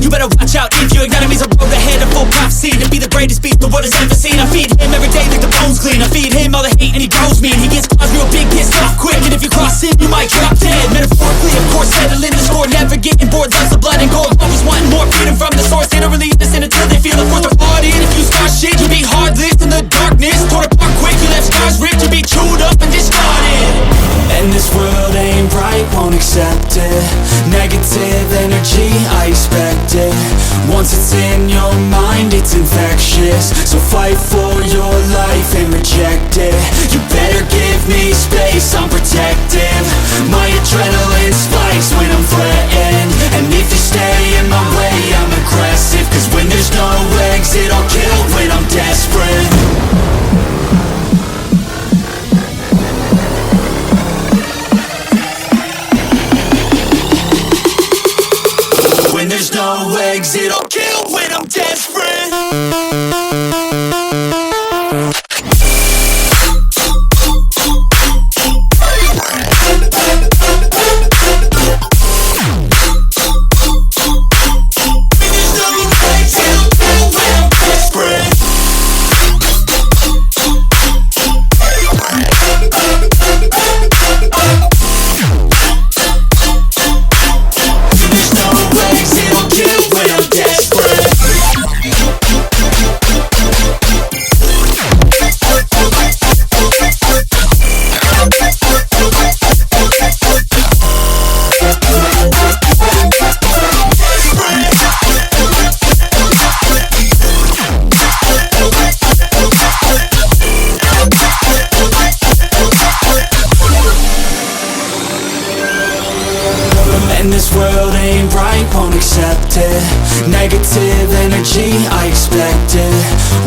You better watch out if your enemy's a road ahead, a full prophecy to be the greatest beast the world has ever seen. I feed him every day like the bones clean. I feed him all the hate and he grows me, and he gets caused real big, pissed off quick. And if you cross him, you might drop dead. Metaphorically, of course, settling the score, never getting bored, loves the blood and gore. Always wanting more freedom from the source. They don't really listen until they feel the force of hard in. If you start shit, you be heartless in the darkness. Torn apart quick, you left scars ripped, you be chewed up and discarded. And this world ain't right, won't accept it. Negative energy, I expect it. Once it's in your mind, it's infectious. So fight for your life and reject it. You better give me space, I'm protective. My adrenaline spikes when I'm threatened. And if you stay in my way, I'm aggressive. Cause when there's no exit, I'll kill when I'm desperate. When there's no exit, I'll kill when I'm desperate. This world ain't right, won't accept it. Negative energy, I expect it.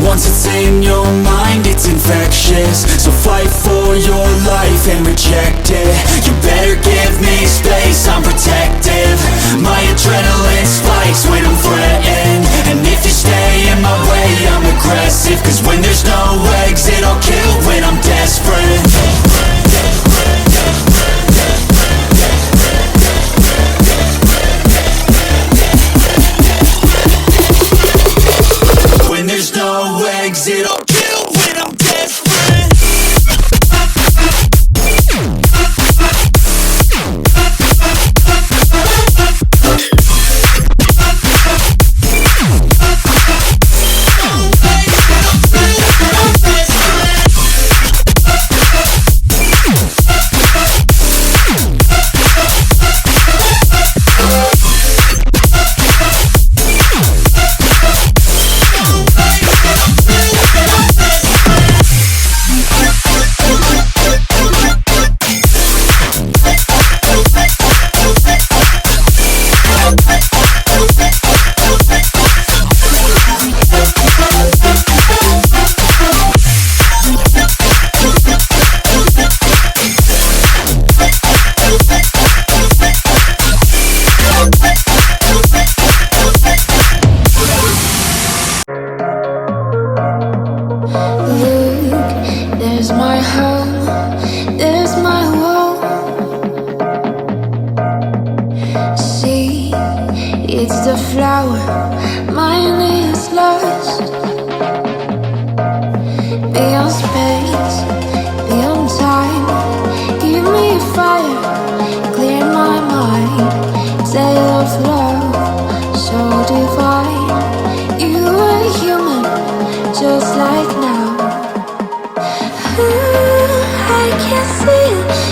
Once it's in your mind, it's infectious. So fight for your life and reject it. You better give me space, I'm protective. My adrenaline spikes when I'm threatened. And if you stay in my way, I'm aggressive. Cause when there's no exit, I'll kill when I'm desperate. There's no exit, I'll kill when I'm desperate. There's my home, there's my world. See, it's the flower, mine is lost. Beyond space, beyond time, give me a fire, clear my mind. Tale of love, so divine. You are human, just like now. I can see it.